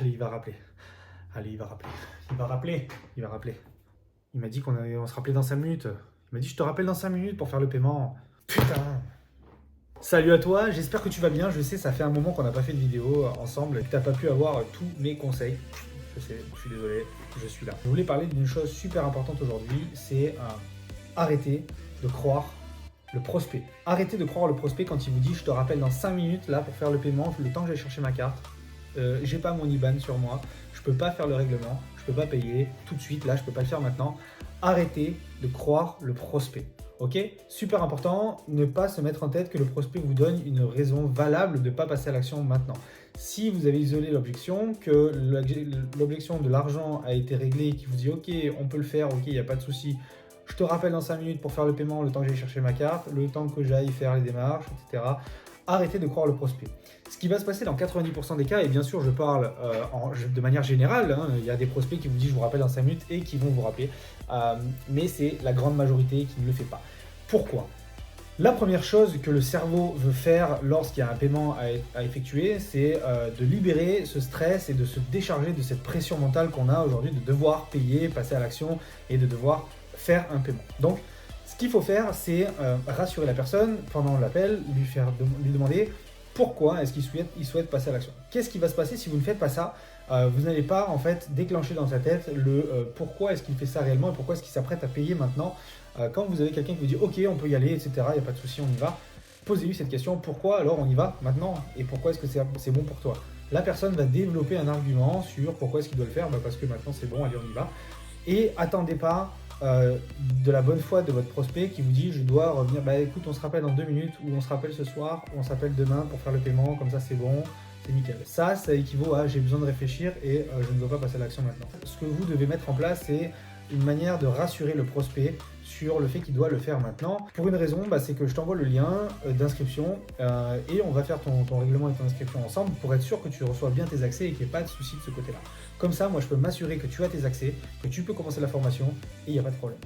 Allez, il va rappeler. Allez, il va rappeler. Il va rappeler. Il va rappeler. Il m'a dit on se rappelait dans 5 minutes. Il m'a dit je te rappelle dans 5 minutes pour faire le paiement. Putain. Salut à toi, j'espère que tu vas bien. Je sais, ça fait un moment qu'on n'a pas fait de vidéo ensemble et que tu n'as pas pu avoir tous mes conseils. Je sais, je suis désolé, je suis là. Je voulais parler d'une chose super importante aujourd'hui, c'est arrêter de croire le prospect. Arrêtez de croire le prospect quand il vous dit je te rappelle dans 5 minutes là pour faire le paiement, le temps que j'aille chercher ma carte. J'ai pas mon IBAN sur moi, je peux pas faire le règlement, je peux pas payer tout de suite, là je peux pas le faire maintenant. Arrêtez de croire le prospect. Ok, super important, ne pas se mettre en tête que le prospect vous donne une raison valable de ne pas passer à l'action maintenant. Si vous avez isolé l'objection, que l'objection de l'argent a été réglée, qui vous dit ok, on peut le faire, ok, il n'y a pas de souci, je te rappelle dans 5 minutes pour faire le paiement, le temps que j'aille chercher ma carte, le temps que j'aille faire les démarches, etc. Arrêtez de croire le prospect. Ce qui va se passer dans 90% des cas, et bien sûr je parle de manière générale, hein, il y a des prospects qui vous disent je vous rappelle dans 5 minutes et qui vont vous rappeler, mais c'est la grande majorité qui ne le fait pas. Pourquoi ? La première chose que le cerveau veut faire lorsqu'il y a un paiement à effectuer, c'est de libérer ce stress et de se décharger de cette pression mentale qu'on a aujourd'hui de devoir payer, passer à l'action et de devoir faire un paiement. Donc, ce qu'il faut faire, c'est rassurer la personne pendant l'appel, lui demander pourquoi est-ce qu'il souhaite passer à l'action. Qu'est-ce qui va se passer si vous ne faites pas ça ? Vous n'allez pas en fait déclencher dans sa tête le pourquoi est-ce qu'il fait ça réellement et pourquoi est-ce qu'il s'apprête à payer maintenant. Quand vous avez quelqu'un qui vous dit ok on peut y aller, etc., il n'y a pas de souci, on y va, posez-lui cette question, pourquoi alors on y va maintenant et pourquoi est-ce que c'est bon pour toi. La personne va développer un argument sur pourquoi est-ce qu'il doit le faire, parce que maintenant c'est bon, allez on y va. Et attendez pas de la bonne foi de votre prospect qui vous dit je dois revenir, écoute on se rappelle dans 2 minutes ou on se rappelle ce soir ou on s'appelle demain pour faire le paiement, comme ça c'est bon, c'est nickel. Ça équivaut à j'ai besoin de réfléchir et je ne dois pas passer à l'action maintenant. Ce que vous devez mettre en place, c'est une manière de rassurer le prospect sur le fait qu'il doit le faire maintenant. Pour une raison, c'est que je t'envoie le lien d'inscription et on va faire ton règlement et ton inscription ensemble pour être sûr que tu reçois bien tes accès et qu'il n'y ait pas de souci de ce côté-là. Comme ça, moi, je peux m'assurer que tu as tes accès, que tu peux commencer la formation et il n'y a pas de problème.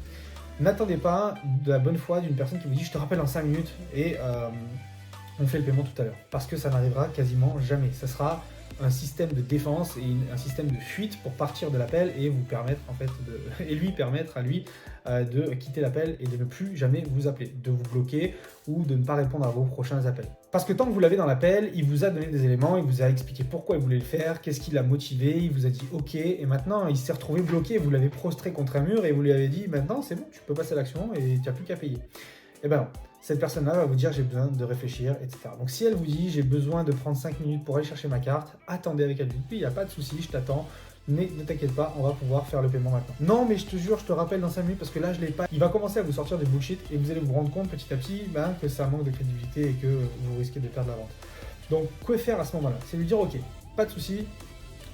N'attendez pas de la bonne foi d'une personne qui vous dit « je te rappelle en 5 minutes » et on fait le paiement tout à l'heure. Parce que ça n'arrivera quasiment jamais. Ça sera un système de défense et un système de fuite pour partir de l'appel et vous permettre en fait et lui permettre à lui de quitter l'appel et de ne plus jamais vous appeler, de vous bloquer ou de ne pas répondre à vos prochains appels. Parce que tant que vous l'avez dans l'appel, il vous a donné des éléments, il vous a expliqué pourquoi il voulait le faire, qu'est-ce qui l'a motivé, il vous a dit ok, et maintenant il s'est retrouvé bloqué, vous l'avez prostré contre un mur et vous lui avez dit maintenant c'est bon, tu peux passer à l'action et tu n'as plus qu'à payer. Et ben non. Cette personne-là va vous dire j'ai besoin de réfléchir, etc. Donc si elle vous dit j'ai besoin de prendre 5 minutes pour aller chercher ma carte, attendez avec elle. Puis il n'y a pas de souci, je t'attends. Mais ne t'inquiète pas, on va pouvoir faire le paiement maintenant. Non mais je te jure, je te rappelle dans 5 minutes parce que là je l'ai pas. Il va commencer à vous sortir des bullshit et vous allez vous rendre compte petit à petit que ça manque de crédibilité et que vous risquez de perdre la vente. Donc quoi faire à ce moment-là ? C'est lui dire ok, pas de souci,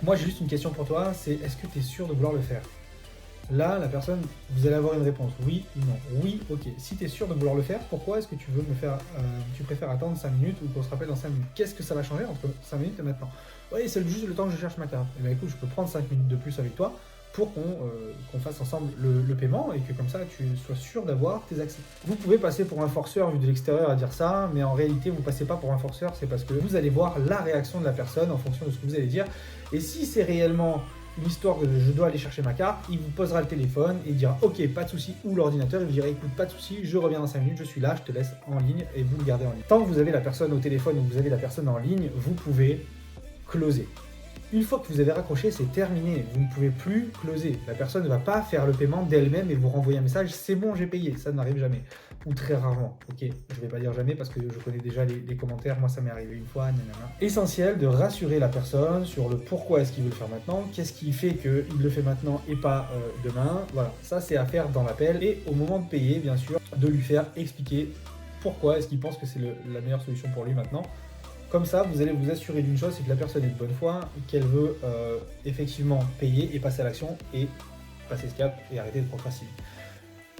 moi j'ai juste une question pour toi, c'est est-ce que tu es sûr de vouloir le faire ? Là, la personne, vous allez avoir une réponse. Oui ou non. Oui, ok. Si tu es sûr de vouloir le faire, pourquoi est-ce que tu veux tu préfères attendre 5 minutes ou qu'on se rappelle dans 5 minutes ? Qu'est-ce que ça va changer entre 5 minutes et maintenant ? Oui, c'est juste le temps que je cherche ma carte. Eh bien écoute, je peux prendre 5 minutes de plus avec toi pour qu'on fasse ensemble le paiement et que comme ça, tu sois sûr d'avoir tes accès. Vous pouvez passer pour un forceur vu de l'extérieur à dire ça, mais en réalité, vous ne passez pas pour un forceur, c'est parce que vous allez voir la réaction de la personne en fonction de ce que vous allez dire. Et si c'est réellement une histoire que je dois aller chercher ma carte, il vous posera le téléphone et il dira ok, pas de souci, ou l'ordinateur, il vous dira écoute, pas de souci, je reviens dans 5 minutes, je suis là, je te laisse en ligne et vous le gardez en ligne. Tant que vous avez la personne au téléphone ou que vous avez la personne en ligne, vous pouvez closer. Une fois que vous avez raccroché, c'est terminé, vous ne pouvez plus closer. La personne ne va pas faire le paiement d'elle-même et vous renvoyer un message c'est bon, j'ai payé, ça n'arrive jamais. Ou très rarement, ok, je ne vais pas dire jamais parce que je connais déjà les commentaires, moi ça m'est arrivé une fois, nanana. Essentiel de rassurer la personne sur le pourquoi est-ce qu'il veut le faire maintenant, qu'est-ce qui fait qu'il le fait maintenant et pas demain, voilà, ça c'est à faire dans l'appel et au moment de payer bien sûr, de lui faire expliquer pourquoi est-ce qu'il pense que c'est la meilleure solution pour lui maintenant. Comme ça, vous allez vous assurer d'une chose, c'est que la personne est de bonne foi, qu'elle veut effectivement payer et passer à l'action et passer ce cap et arrêter de procrastiner.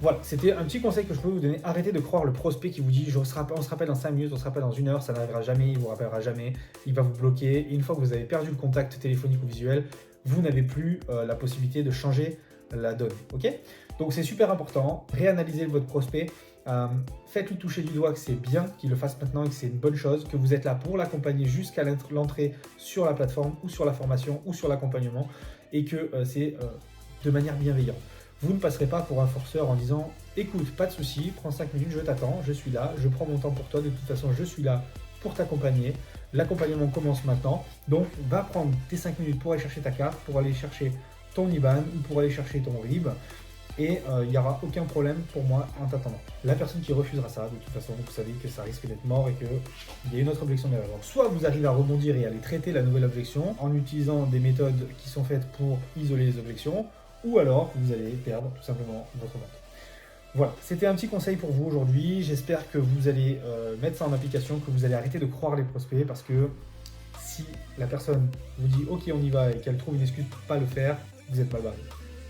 Voilà, c'était un petit conseil que je peux vous donner. Arrêtez de croire le prospect qui vous dit on se rappelle dans 5 minutes, on se rappelle dans 1 heure, ça n'arrivera jamais, il ne vous rappellera jamais, il va vous bloquer. Et une fois que vous avez perdu le contact téléphonique ou visuel, vous n'avez plus la possibilité de changer la donne. Ok ? Donc c'est super important, réanalysez votre prospect Faites-lui toucher du doigt que c'est bien qu'il le fasse maintenant et que c'est une bonne chose, que vous êtes là pour l'accompagner jusqu'à l'entrée sur la plateforme ou sur la formation ou sur l'accompagnement et que c'est de manière bienveillante. Vous ne passerez pas pour un forceur en disant « Écoute, pas de souci, prends 5 minutes, je t'attends, je suis là, je prends mon temps pour toi, de toute façon je suis là pour t'accompagner. L'accompagnement commence maintenant, donc va prendre tes 5 minutes pour aller chercher ta carte, pour aller chercher ton IBAN ou pour aller chercher ton RIB. Et il n'y aura aucun problème pour moi en t'attendant. » La personne qui refusera ça, de toute façon, vous savez que ça risque d'être mort et qu'il y a une autre objection derrière. Donc, soit vous arrivez à rebondir et à aller traiter la nouvelle objection en utilisant des méthodes qui sont faites pour isoler les objections, ou alors vous allez perdre tout simplement votre vente. Voilà, c'était un petit conseil pour vous aujourd'hui. J'espère que vous allez mettre ça en application, que vous allez arrêter de croire les prospects, parce que si la personne vous dit « Ok, on y va » et qu'elle trouve une excuse pour ne pas le faire, vous êtes mal barré.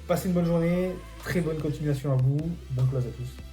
Passez une bonne journée, très bonne continuation à vous, bon close à tous.